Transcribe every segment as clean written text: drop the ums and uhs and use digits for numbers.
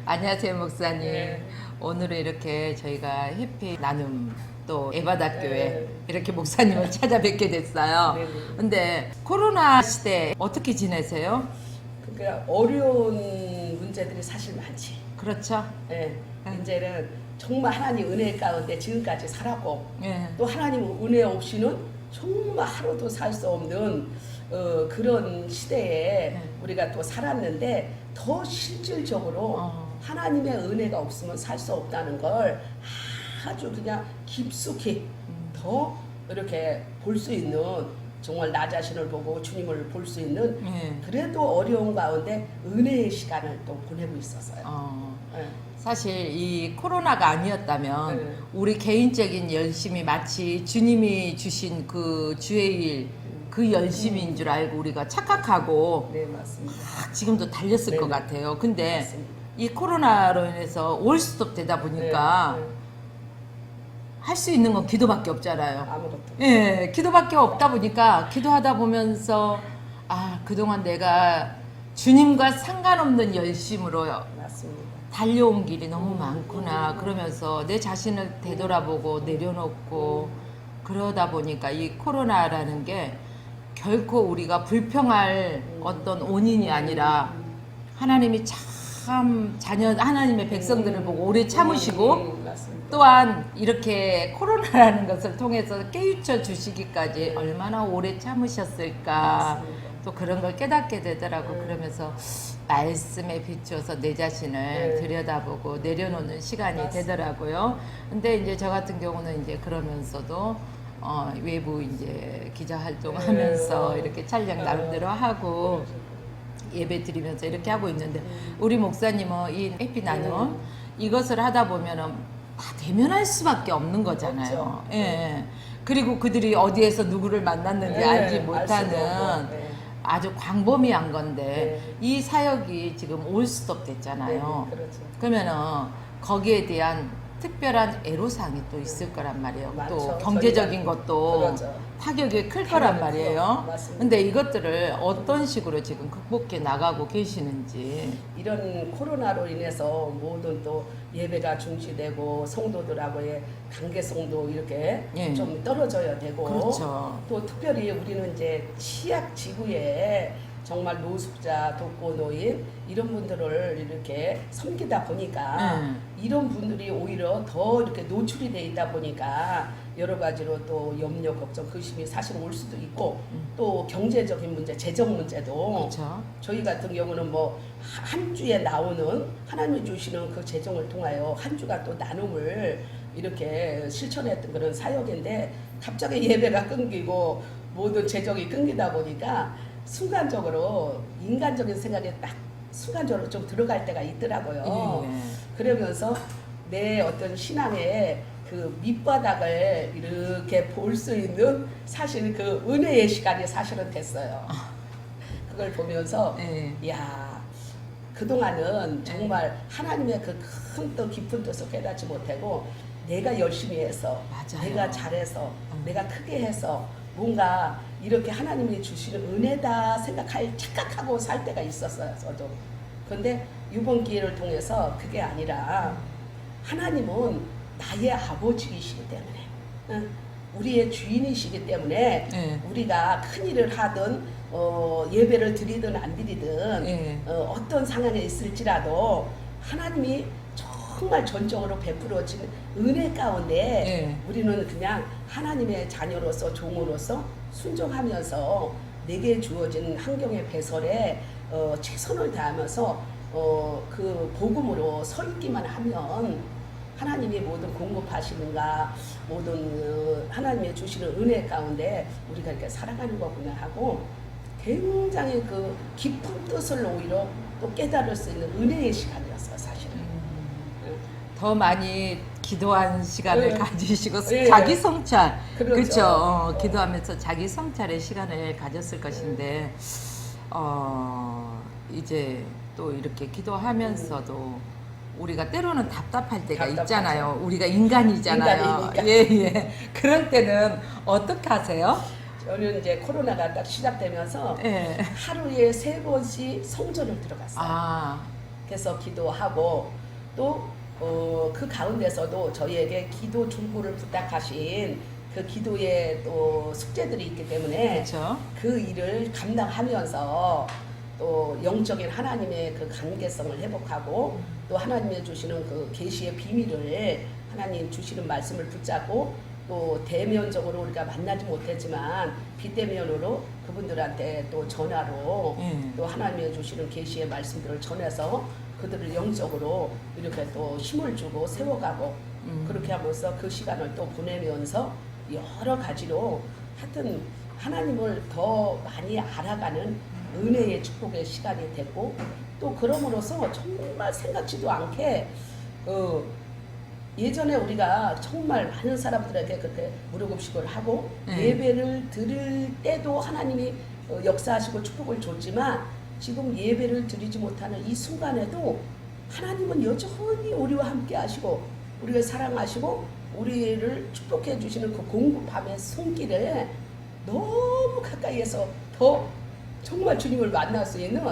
안녕하세요, 목사님. 네. 오늘은 이렇게 저희가 해피 나눔 또 에바다교회 네. 이렇게 목사님을 찾아뵙게 됐어요. 네. 근데 코로나 시대 어떻게 지내세요? 그러니까 어려운 문제들이 사실 많지. 그렇죠? 예. 이제는 정말 하나님 은혜 가운데 지금까지 살았고 예. 또 하나님 은혜 없이는 정말 하루도 살 수 없는 그런 시대에 네. 우리가 또 살았는데 더 실질적으로 하나님의 은혜가 없으면 살 수 없다는 걸 아주 그냥 깊숙이 더 이렇게 볼 수 있는, 정말 나 자신을 보고 주님을 볼 수 있는 예. 그래도 어려운 가운데 은혜의 시간을 또 보내고 있었어요. 예. 예. 사실 이 코로나가 아니었다면 네. 우리 개인적인 열심이 마치 주님이 주신 그 주의 일, 그 열심인 줄 알고 우리가 착각하고 네, 맞습니다. 지금도 달렸을 네. 것 같아요. 근데 맞습니다. 이 코로나로 인해서 올스톱 되다 보니까 네, 할 수 있는 건 기도밖에 없잖아요. 아무것도. 예, 기도밖에 없다 보니까 기도하다 보면서 그동안 내가 주님과 상관없는 열심으로 맞습니다. 달려온 길이 너무 많구나 그러면서 내 자신을 되돌아보고 내려놓고 그러다 보니까 이 코로나라는 게 결코 우리가 불평할 어떤 원인이 아니라 하나님이 참 하나님의 백성들을 보고 오래 참으시고 맞습니다. 또한 이렇게 코로나라는 것을 통해서 깨우쳐 주시기까지 얼마나 오래 참으셨을까 맞습니다. 또 그런 걸 깨닫게 되더라고. 네. 그러면서 말씀에 비추어서 내 자신을 네. 들여다보고 내려놓는 시간이 맞습니다. 되더라고요. 근데 이제 저 같은 경우는 이제 그러면서도 외부 이제 기자 활동하면서 네. 이렇게 촬영 나름대로 하고 예배 드리면서 이렇게 하고 있는데 우리 목사님은 이 해피 나눔 이것을 하다 보면은 다 대면할 수밖에 없는 거잖아요. 없죠. 예. 그리고 그들이 어디에서 누구를 만났는지 네, 알지 알 수도 못하는 없고, 네. 아주 광범위한 건데 네. 이 사역이 지금 올스톱 됐잖아요. 네, 그렇죠. 그러면은 거기에 대한 특별한 애로사항이 또 있을 거란 말이에요. 또 많죠. 경제적인 저희가- 것도 그렇죠. 타격이 클 거란 당연히 말이에요. 크죠. 맞습니다. 근데 이것들을 어떤 식으로 지금 극복해 나가고 계시는지. 이런 코로나로 인해서 모든 또 예배가 중지되고 성도들하고의 관계성도 이렇게 예. 좀 떨어져야 되고 그렇죠. 또 특별히 우리는 이제 취약 지구에 정말 노숙자, 독거노인 이런 분들을 이렇게 섬기다 보니까 이런 분들이 오히려 더 이렇게 노출이 돼 있다 보니까 여러 가지로 또 염려, 걱정, 근심이 사실 올 수도 있고 또 경제적인 문제, 재정 문제도 그렇죠. 저희 같은 경우는 뭐 한 주에 나오는 하나님이 주시는 그 재정을 통하여 한 주가 또 나눔을 이렇게 실천했던 그런 사역인데 갑자기 예배가 끊기고 모든 재정이 끊기다 보니까 순간적으로 인간적인 생각이 딱 순간적으로 좀 들어갈 때가 있더라고요. 예. 그러면서 내 어떤 신앙의 그 밑바닥을 이렇게 볼 수 있는 사실 그 은혜의 시간이 사실은 됐어요. 그걸 보면서 예. 야, 그동안은 정말 하나님의 그 큰 또 깊은 뜻을 깨닫지 못하고 내가 열심히 해서 맞아요. 내가 잘해서 내가 크게 해서 뭔가 이렇게 하나님이 주시는 은혜다 착각하고 살 때가 있었어요. 저도. 그런데 이번 기회를 통해서 그게 아니라 하나님은 나의 아버지이시기 때문에 우리의 주인이시기 때문에 예. 우리가 큰 일을 하든 예배를 드리든 안 드리든 예. 어떤 상황에 있을지라도 하나님이 정말 전적으로 베풀어진 은혜 가운데 예. 우리는 그냥 하나님의 자녀로서 종으로서 순종하면서 내게 주어진 환경의 배설에 최선을 다하면서 그 복음으로 서 있기만 하면 하나님이 모든 공급하시는가 모든 하나님의 주시는 은혜 가운데 우리가 이렇게 살아가는 거구나 하고 굉장히 그 깊은 뜻을 오히려 또 깨달을 수 있는 은혜의 시간이었어요, 사실은. 더 많이 기도한 시간을 네. 가지시고 네. 자기 성찰 그렇죠. 그렇죠. 기도하면서 자기 성찰의 시간을 가졌을 것인데 이제 또 이렇게 기도하면서도 우리가 때로는 답답할 때가 답답하죠. 있잖아요. 우리가 인간이잖아요. 인간이니까. 예. 그럴 때는 어떻게 하세요? 저는 이제 코로나가 딱 시작되면서 예. 하루에 3번씩 성전을 들어갔어요. 아, 계속 기도하고 또 그 가운데서도 저희에게 기도 중보를 부탁하신 그 기도의 또 숙제들이 있기 때문에 그렇죠. 그 일을 감당하면서 또 영적인 하나님의 그 관계성을 회복하고 또 하나님의 주시는 그 계시의 비밀을 하나님 주시는 말씀을 붙잡고 또 대면적으로 우리가 만나지 못했지만 비대면으로 그분들한테 또 전화로 또 하나님의 주시는 계시의 말씀들을 전해서 그들을 영적으로 이렇게 또 힘을 주고 세워가고 그렇게 하면서 그 시간을 또 보내면서 여러 가지로 하여튼 하나님을 더 많이 알아가는 은혜의 축복의 시간이 됐고 또 그럼으로써 정말 생각지도 않게 예전에 우리가 정말 많은 사람들에게 그렇게 무료급식을 하고 예배를 드릴 때도 하나님이 역사하시고 축복을 줬지만 지금 예배를 드리지 못하는 이 순간에도 하나님은 여전히 우리와 함께 하시고 우리를 사랑하시고 우리를 축복해 주시는 그 공급함의 손길에 너무 가까이에서 더 정말 주님을 만날 수 있는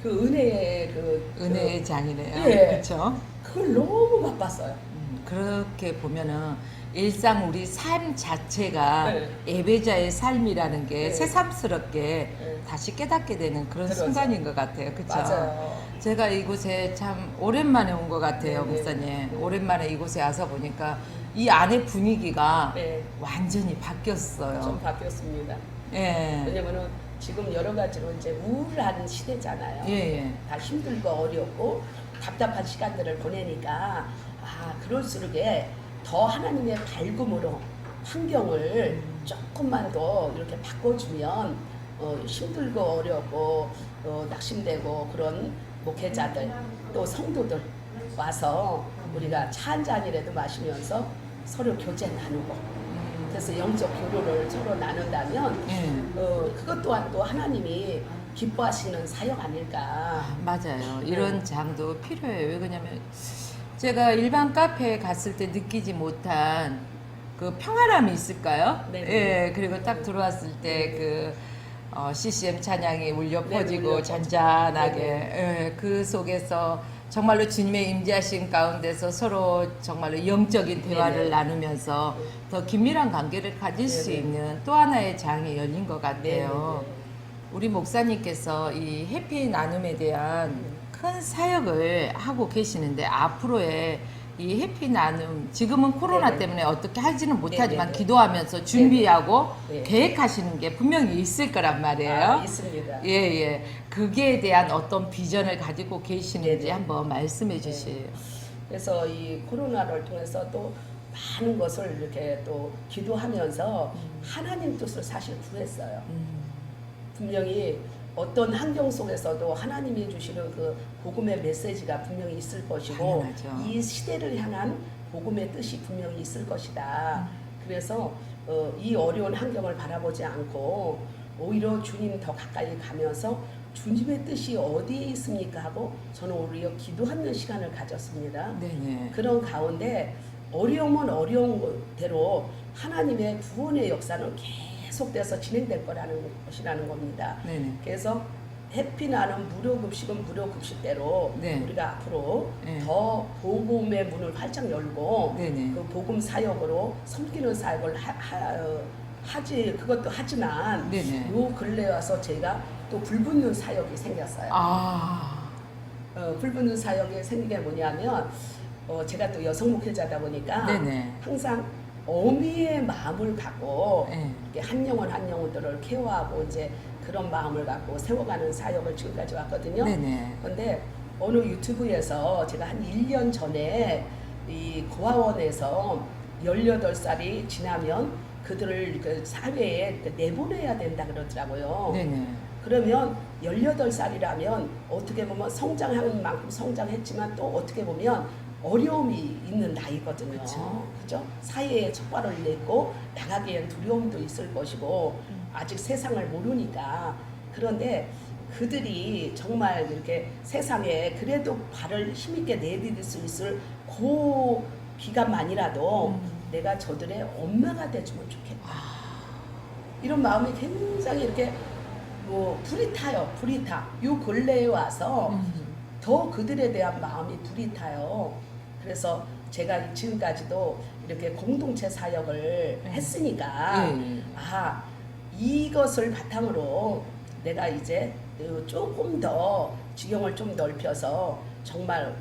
그 은혜의 은혜의 장이네요. 예. 그렇죠. 그걸 너무 바빴어요. 그렇게 보면은 일상 우리 삶 자체가 네. 예배자의 삶이라는 게 네. 새삼스럽게 네. 다시 깨닫게 되는 그런 그렇죠. 순간인 것 같아요. 그렇죠? 맞아요. 제가 이곳에 참 오랜만에 온 것 같아요, 네, 목사님. 네. 오랜만에 이곳에 와서 보니까 이 안에 분위기가 네. 완전히 바뀌었어요. 좀 바뀌었습니다. 예. 왜냐면은 지금 여러 가지로 이제 우울한 시대잖아요. 예, 예. 다 힘들고 어렵고 답답한 시간들을 보내니까 그럴수록에 더 하나님의 밝음으로 환경을 조금만 더 이렇게 바꿔주면 힘들고 어렵고 낙심되고 그런 목회자들 또 성도들 와서 우리가 차 한 잔이라도 마시면서 서로 교제 나누고 그래서 영적 교류를 서로 나눈다면 그것 또한 또 하나님이 기뻐하시는 사역 아닐까. 맞아요. 이런 장도 필요해요. 왜 그러냐면 제가 일반 카페에 갔을 때 느끼지 못한 그 평안함이 있을까요? 네네. 예, 그리고 딱 들어왔을 때 그 CCM 찬양이 울려 네, 퍼지고 울려 잔잔하게 네네. 예, 그 속에서 정말로 주님의 임재하신 가운데서 서로 정말로 영적인 대화를 네네. 나누면서 더 긴밀한 관계를 가질 수 네네. 있는 또 하나의 장이 열린 것 같아요. 네네네. 우리 목사님께서 이 해피 나눔에 대한 큰 사역을 하고 계시는데 앞으로의 이 해피 나눔 지금은 코로나 네네. 때문에 어떻게 하지는 못하지만 네네네. 기도하면서 준비하고 네. 계획하시는 게 분명히 있을 거란 말이에요. 있습니다. 예. 그게 대한 어떤 비전을 가지고 계시는지 네네. 한번 말씀해 주세요. 그래서 이 코로나를 통해서 또 많은 것을 이렇게 또 기도하면서 하나님 뜻을 사실 구했어요. 분명히 어떤 환경 속에서도 하나님이 주시는 그 복음의 메시지가 분명히 있을 것이고 당연하죠. 이 시대를 향한 복음의 뜻이 분명히 있을 것이다. 그래서 이 어려운 환경을 바라보지 않고 오히려 주님 더 가까이 가면서 주님의 뜻이 어디에 있습니까 하고 저는 오히려 기도하는 시간을 가졌습니다. 네네. 그런 가운데 어려움은 어려운 대로 하나님의 구원의 역사는 계속돼서 진행될 거라는 것이라는 겁니다. 네네. 그래서 해피나는 무료급식은 무료급식대로 네. 우리가 앞으로 네. 더 복음의 문을 활짝 열고 네네. 그 복음 사역으로 섬기는 사역을 하지 그것도 하지만 네네. 요 근래 와서 제가 또 불붙는 사역이 생겼어요. 불붙는 사역이 생긴 게 뭐냐면 제가 또 여성 목회자다 보니까 네네. 항상 어미의 마음을 갖고 네. 이렇게 한 영혼 한 영혼들을 케어하고 이제 그런 마음을 갖고 세워가는 사역을 지금까지 왔거든요. 네네. 그런데 어느 유튜브에서 제가 한 1년 전에 이 고아원에서 18살이 지나면 그들을 그 사회에 내보내야 된다 그러더라고요. 네네. 그러면 18살이라면 어떻게 보면 성장하는 만큼 성장했지만 또 어떻게 보면 어려움이 있는 나이거든요. 그죠? 사회에 촉발을 냈고 나가기엔 두려움도 있을 것이고 아직 세상을 모르니까. 그런데 그들이 정말 이렇게 세상에 그래도 발을 힘있게 내디딜 수 있을 그 기간만이라도 내가 저들의 엄마가 돼주면 좋겠다. 이런 마음이 굉장히 이렇게 불이 타요. 불이 타. 요 근래에 와서 더 그들에 대한 마음이 불이 타요. 그래서 제가 지금까지도 이렇게 공동체 사역을 했으니까 아, 이것을 바탕으로 내가 이제 조금 더 지경을 좀 넓혀서 정말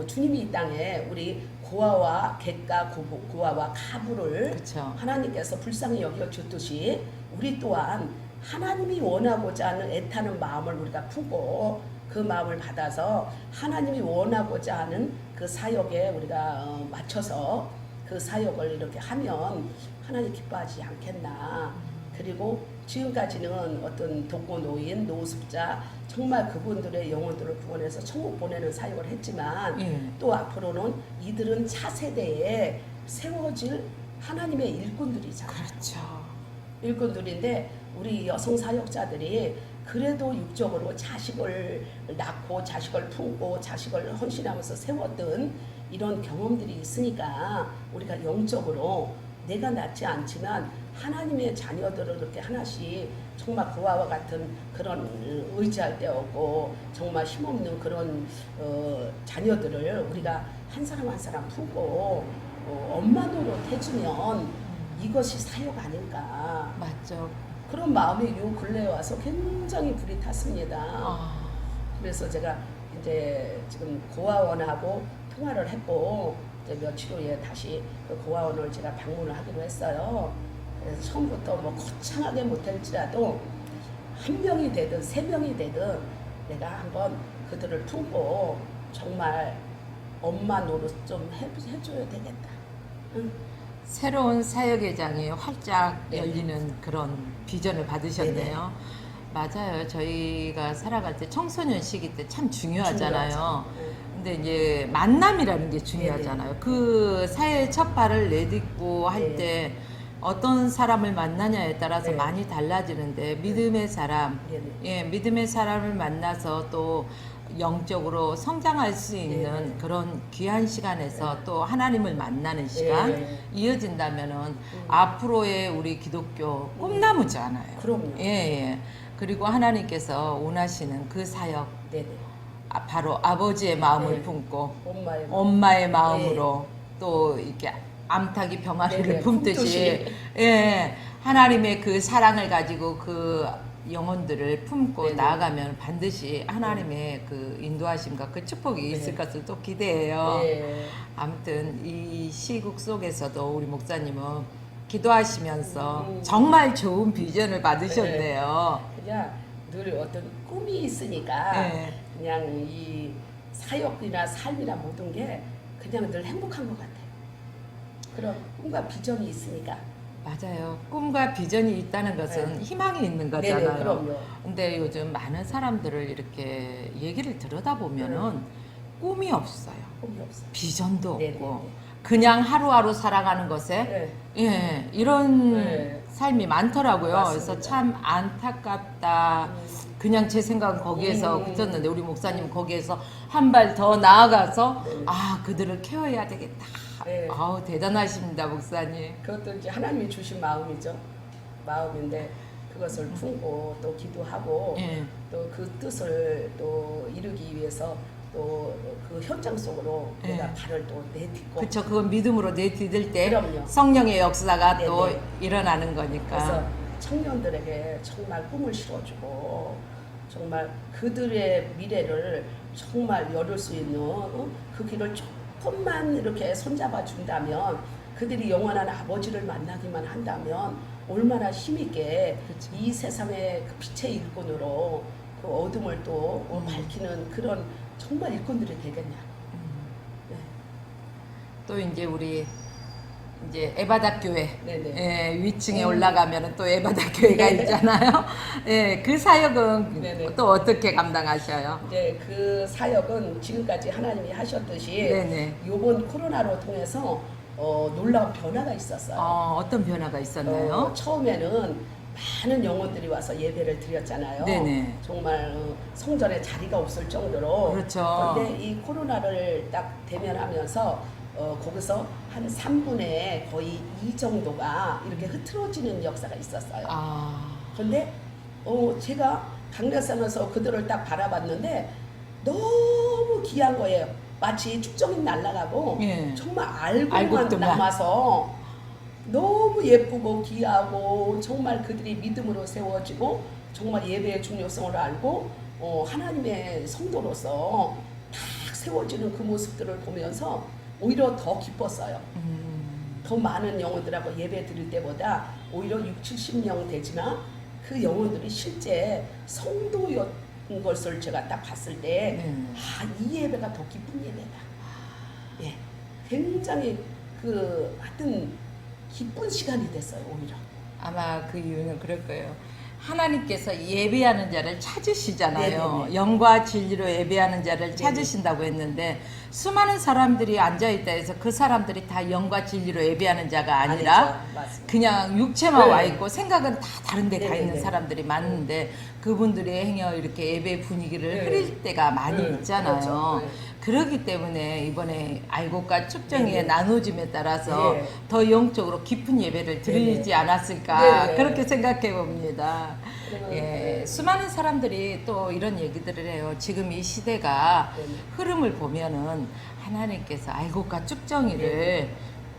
주님이 이 땅에 우리 고아와 객가 고아와 가부를 그쵸. 하나님께서 불쌍히 여겨 주듯이 우리 또한 하나님이 원하고자 하는 애타는 마음을 우리가 품고 그 마음을 받아서 하나님이 원하고자 하는 그 사역에 우리가 맞춰서 그 사역을 이렇게 하면 하나님 기뻐하지 않겠나. 그리고 지금까지는 어떤 독거노인, 노숙자 정말 그분들의 영혼들을 구원해서 천국 보내는 사역을 했지만 또 앞으로는 이들은 차세대에 세워질 하나님의 일꾼들이잖아요. 그렇죠. 일꾼들인데 우리 여성 사역자들이 그래도 육적으로 자식을 낳고 자식을 품고 자식을 헌신하면서 세웠던 이런 경험들이 있으니까 우리가 영적으로 내가 낳지 않지만 하나님의 자녀들을 이렇게 하나씩 정말 그와 같은 그런 의지할 데 없고 정말 힘없는 그런 자녀들을 우리가 한 사람 한 사람 품고 엄마 노릇 해주면 이것이 사역 아닐까. 맞죠. 그런 마음이 요 근래에 와서 굉장히 불이 탔습니다. 아. 그래서 제가 이제 지금 고아원하고 통화를 했고 이제 며칠 후에 다시 그 고아원을 제가 방문을 하기로 했어요. 그래서 처음부터 뭐 거창하게 못할지라도 한 명이 되든 세 명이 되든 내가 한번 그들을 품고 정말 엄마 노릇 좀 해줘야 되겠다. 응. 새로운 사역의장이 활짝 네. 열리는 그런 비전을 받으셨네요. 맞아요. 저희가 살아갈 때 청소년 시기 때 참 중요하잖아요. 중요하죠. 근데 이제 만남이라는 게 중요하잖아요. 그 사회의 첫 발을 내딛고 할 때 어떤 사람을 만나냐에 따라서 네. 많이 달라지는데 믿음의 사람, 예, 믿음의 사람을 만나서 또 영적으로 성장할 수 있는 그런 귀한 시간에서 또 하나님을 만나는 시간 이어진다면은 앞으로의 우리 기독교 꿈나무잖아요. 그럼요. 예, 예. 그리고 하나님께서 원하시는 그 사역, 네네. 바로 아버지의 마음을 네. 품고 엄마의 엄마의 마음으로 또 이렇게 암탉이 병아리를 네네, 품듯이 예, 하나님의 그 사랑을 가지고 그 영혼들을 품고 네네. 나아가면 반드시 하나님의 그 인도하심과 그 축복이 있을 것을 또 기대해요. 네. 아무튼 이 시국 속에서도 우리 목사님은 기도하시면서 정말 좋은 비전을 받으셨네요. 그냥 늘 어떤 꿈이 있으니까 네. 그냥 이 사역이나 삶이나 모든 게 그냥 늘 행복한 것 같아요. 그런 꿈과 비전이 있으니까. 맞아요. 꿈과 비전이 있다는 것은 희망이 있는 네네, 거잖아요. 그럼요. 근데 요즘 많은 사람들을 이렇게 얘기를 들여다보면은 꿈이 없어요. 꿈이 없어요. 비전도 네네. 없고 그냥 하루하루 살아가는 것에 네. 예, 이런 네. 삶이 많더라고요. 맞습니다. 그래서 참 안타깝다. 그냥 제 생각은 거기에서 그쳤는데 우리 목사님 거기에서 한 발 더 나아가서 아 그들을 케어해야 되겠다. 네. 아우 대단하십니다 목사님. 그것도 이제 하나님이 주신 마음이죠. 마음인데 그것을 품고 또 기도하고 예. 또 그 뜻을 또 이루기 위해서 또 그 현장 속으로 내가 발을 또 내딛고 그렇죠. 그건 믿음으로 내디딜 때 그럼요. 성령의 역사가 네네. 또 일어나는 거니까. 그래서 청년들에게 정말 꿈을 실어주고 정말 그들의 미래를 정말 열을 수 있는 그 길을 조금만 이렇게 손잡아 준다면 그들이 영원한 아버지를 만나기만 한다면 얼마나 힘있게 그쵸. 이 세상의 그 빛의 일꾼으로 그 어둠을 또 밝히는 그런 정말 일꾼들이 되겠냐. 네. 또 이제 우리 이제 에바다 교회 네네. 예, 위층에 올라가면은 또 에바다 교회가 있잖아요. 예, 그 사역은 네네. 또 어떻게 감당하셔요? 이제 그 사역은 지금까지 하나님이 하셨듯이 네네. 요번 코로나로 통해서 놀라운 변화가 있었어요. 어떤 변화가 있었나요? 처음에는 많은 영혼들이 와서 예배를 드렸잖아요. 네네. 정말 성전에 자리가 없을 정도로. 그렇죠. 그런데 이 코로나를 딱 대면하면서 거기서 한 3분의 거의 2 정도가 이렇게 흐트러지는 역사가 있었어요. 아, 근데 제가 강대산에서 그들을 딱 바라봤는데 너무 귀한 거예요. 마치 축정이 날아가고 예. 정말 알고만 알곡도만. 남아서 너무 예쁘고 귀하고 정말 그들이 믿음으로 세워지고 정말 예배의 중요성을 알고 하나님의 성도로서 딱 세워지는 그 모습들을 보면서 오히려 더 기뻤어요. 더 많은 영혼들하고 예배 드릴 때보다 오히려 6, 70명 되지만 그 영혼들이 실제 성도였던 것을 제가 딱 봤을 때 이 예배가 더 기쁜 예배다. 예, 굉장히 하여튼 기쁜 시간이 됐어요, 오히려. 아마 그 이유는 그럴 거예요. 하나님께서 예배하는 자를 찾으시잖아요. 네네네. 영과 진리로 예배하는 자를 찾으신다고 했는데 수많은 사람들이 앉아있다 해서 그 사람들이 다 영과 진리로 예배하는 자가 아니라 아니죠. 맞습니다. 그냥 육체만 네. 와 있고 생각은 다 다른 데 가 네네네. 있는 사람들이 많은데 그분들이 행여 이렇게 예배 분위기를 네. 흐릴 때가 많이 네. 있잖아요. 그렇죠. 네. 그렇기 때문에 이번에 알곡과 축정의 네네. 나누짐에 따라서 네. 더 영적으로 깊은 예배를 드리지 네네. 않았을까 네네. 그렇게 생각해 봅니다. 그러면, 예, 네. 수많은 사람들이 또 이런 얘기들을 해요. 지금 이 시대가 네네. 흐름을 보면은 하나님께서 알곡과 축정이를 네네.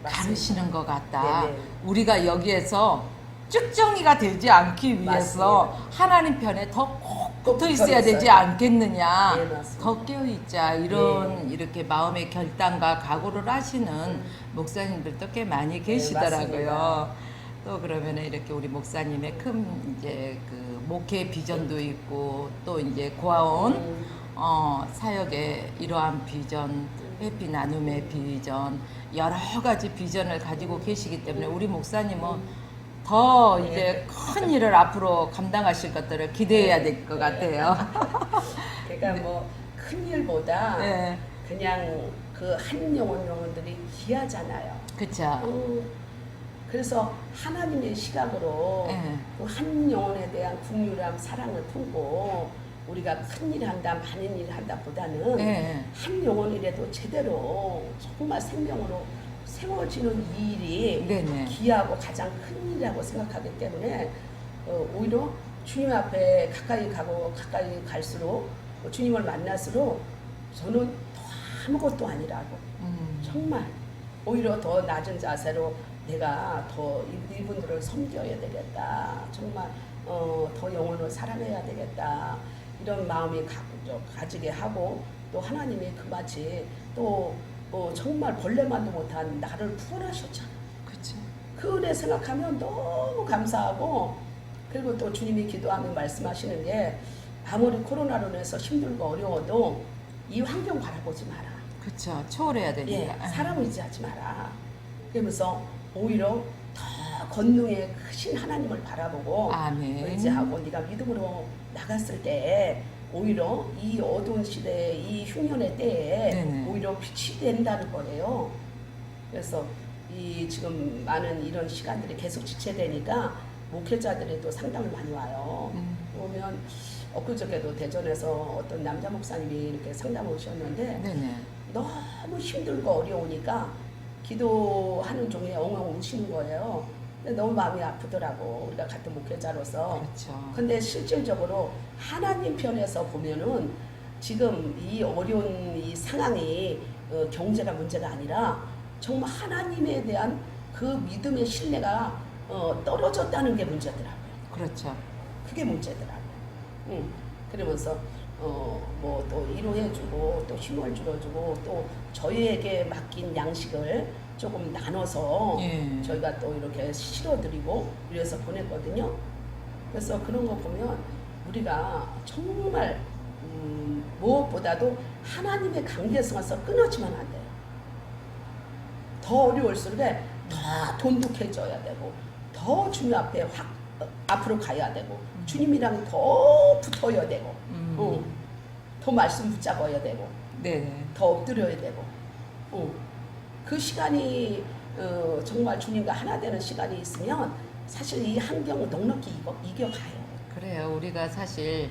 가르시는 것 같다. 네네. 우리가 여기에서 쭉정이가 되지 않기 위해서 맞습니다. 하나님 편에 더 꼭 붙어 있어야 붙어 되지 있어요. 않겠느냐. 네, 맞습니다. 더 깨어 있자. 이런 이렇게 마음의 결단과 각오를 하시는 목사님들도 꽤 많이 계시더라고요. 맞습니다. 또 그러면 이렇게 우리 목사님의 큰 이제 그 목회 비전도 있고 또 이제 고아원 사역의 이러한 비전, 회피 나눔의 비전, 여러 가지 비전을 가지고 계시기 때문에 우리 목사님은 더 이제 큰 일을 앞으로 감당하실 것들을 기대해야 될 것 같아요. 그러니까 뭐 큰 일보다 네, 그냥 그 한 영혼들이 귀하잖아요. 그쵸. 그래서 하나님의 시각으로 네. 그 한 영혼에 대한 국률함, 사랑을 품고 우리가 큰 일 한다, 많은 일 한다 보다는 네. 한 영혼이라도 제대로 정말 생명으로 세워지는 이 일이 네네. 귀하고 가장 큰 일이라고 생각하기 때문에 오히려 주님 앞에 가까이 가고 가까이 갈수록 주님을 만날수록 저는 더 아무것도 아니라고 정말 오히려 더 낮은 자세로 내가 더 이분들을 섬겨야 되겠다. 정말 더 영혼을 사랑해야 되겠다. 이런 마음이 가지게 하고 또 하나님이 그마치 또 정말 벌레만도 못한 나를 구원하셨잖아. 그쵸. 그 은혜 생각하면 너무 감사하고 그리고 또 주님이 기도하면 말씀하시는 게 아무리 코로나로 인해서 힘들고 어려워도 이 환경 바라보지 마라. 그쵸. 초월해야 예, 되니까. 사람 의지하지 마라. 그러면서 오히려 더 권능의 크신 하나님을 바라보고 아멘. 의지하고 네가 믿음으로 나갔을 때 오히려 이 어두운 시대에 이 흉년의 때에 네네. 오히려 빛이 된다는 거예요. 그래서 이 지금 많은 이런 시간들이 계속 지체되니까 목회자들이 또 상담을 많이 와요. 보면 엊그저께도 대전에서 어떤 남자 목사님이 이렇게 상담 오셨는데 네네. 너무 힘들고 어려우니까 기도하는 중에 엉엉 우시는 거예요. 근데 너무 마음이 아프더라고. 우리가 같은 목회자로서. 그렇죠. 근데 실질적으로 하나님 편에서 보면은 지금 이 어려운 이 상황이 경제가 문제가 아니라 정말 하나님에 대한 그 믿음의 신뢰가 떨어졌다는 게 문제더라고요. 그렇죠. 그게 문제더라고요. 그러면서 뭐 또 위로해주고 또 힘을 줄여주고 또 저희에게 맡긴 양식을 조금 나눠서 예. 저희가 또 이렇게 실어드리고 이래서 보냈거든요. 그래서 그런 거 보면 우리가 정말 무엇보다도 하나님의 관계성에서 끊어지면 안 돼요. 더 어려울수록 더 돈독해져야 되고 더 주님 앞에 앞으로 가야 되고 주님이랑 더 붙어야 되고 더 말씀 붙잡아야 되고 네. 더 엎드려야 되고 그 시간이 정말 주님과 하나 되는 시간이 있으면 사실 이 환경을 넉넉히 이겨가요. 그래요. 우리가 사실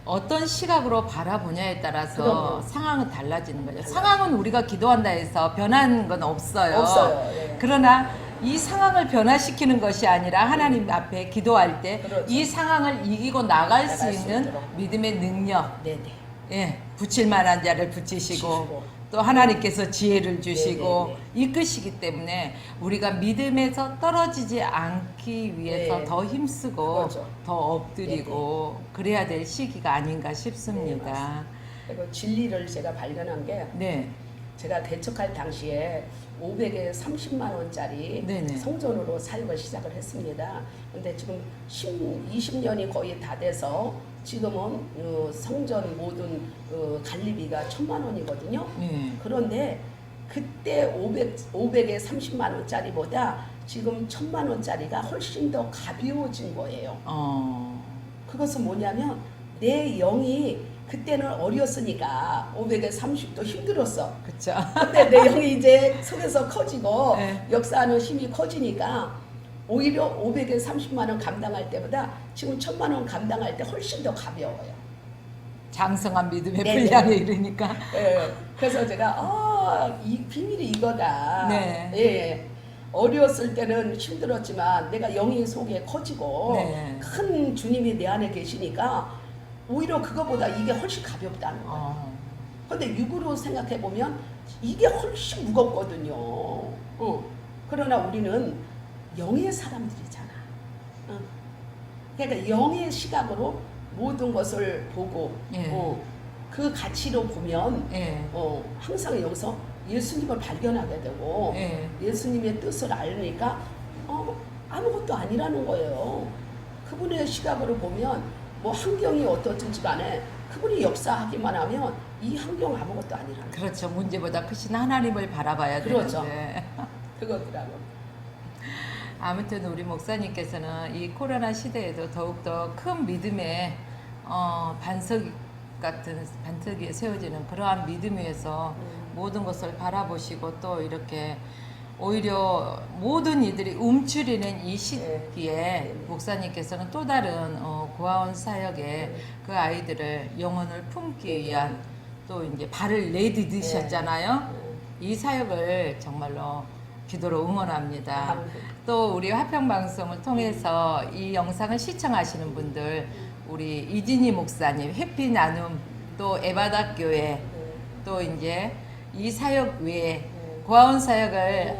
어떤 시각으로 바라보냐에 따라서 그럼요. 상황은 달라지는 거죠. 상황은 우리가 기도한다 해서 변하는 건 없어요. 없어요. 예. 그러나 이 상황을 변화시키는 것이 아니라 하나님 앞에 기도할 때 그렇죠. 이 상황을 이기고 나갈 수 나갈 수 있는 있도록. 믿음의 능력, 네네. 예, 붙일 만한 자를 붙이시고 또 하나님께서 지혜를 주시고 네네네. 이끄시기 때문에 우리가 믿음에서 떨어지지 않기 위해서 네. 더 힘쓰고 그거죠. 더 엎드리고 그래야 될 시기가 아닌가 네, 싶습니다. 맞습니다. 그리고 진리를 제가 발견한 게 네, 제가 대척할 당시에 500에 30만 원짜리 네네. 성전으로 사역을 시작을 했습니다. 근데 지금 20년이 거의 다 돼서 지금은 성전 모든 관리비가 1,000만 원이거든요. 네. 그런데 그때 500에 30만 원짜리보다 지금 1,000만 원짜리가 훨씬 더 가벼워진 거예요. 그것은 뭐냐면 내 영이 그때는 어렸으니까 500에 30도 힘들었어. 그쵸. 근데 내 영이 이제 속에서 커지고 네. 역사하는 힘이 커지니까 오히려 500에 30만 원 감당할 때보다 지금 1,000만 원 감당할 때 훨씬 더 가벼워요. 장성한 믿음의 네네. 분량에 이르니까. 예, 그래서 제가 이 비밀이 이거다. 네. 예, 어렸을 때는 힘들었지만 내가 영이 속에 커지고 네. 큰 주님이 내 안에 계시니까 오히려 그거보다 이게 훨씬 가볍다는 거예요. 근데 육으로 생각해 보면 이게 훨씬 무겁거든요. 그러나 우리는 영의 사람들이잖아. 그러니까 영의 시각으로 모든 것을 보고 예. 그 가치로 보면 예. 항상 여기서 예수님을 발견하게 되고 예. 예수님의 뜻을 알으니까 아무것도 아니라는 거예요. 그분의 시각으로 보면 뭐 환경이 어떻든지 간에 그분이 역사하기만 하면 이 환경 아무것도 아니라는 거예요. 그렇죠. 문제보다 크신 하나님을 바라봐야 그렇죠. 되는데. 그거더라고. 아무튼 우리 목사님께서는 이 코로나 시대에도 더욱더 큰 믿음의 반석 같은 반석이 세워지는 그러한 믿음 위에서 모든 것을 바라보시고 또 이렇게 오히려 모든 이들이 움츠리는 이 시기에 목사님께서는 또 다른 고아원 사역에 그 아이들을 영혼을 품기 위한 또 이제 발을 내디디셨잖아요. 이 사역을 정말로 기도로 응원합니다. 또 우리 화평방송을 통해서 이 영상을 시청하시는 분들 우리 이진희 목사님 해피 나눔 또 에바다 교회 또 이제 이 사역 외에 고아원 사역을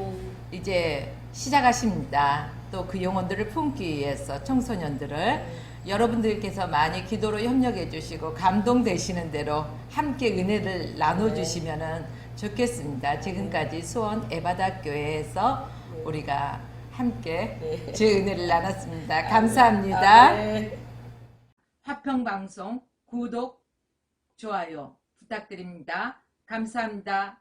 이제 시작하십니다. 또 그 영혼들을 품기 위해서 청소년들을 여러분들께서 많이 기도로 협력해 주시고 감동되시는 대로 함께 은혜를 나눠 주시면은 좋겠습니다. 지금까지 수원 에바다 교회에서 우리가 함께 주 은혜를 나눴습니다. 감사합니다. 화평방송 구독, 좋아요 부탁드립니다. 감사합니다.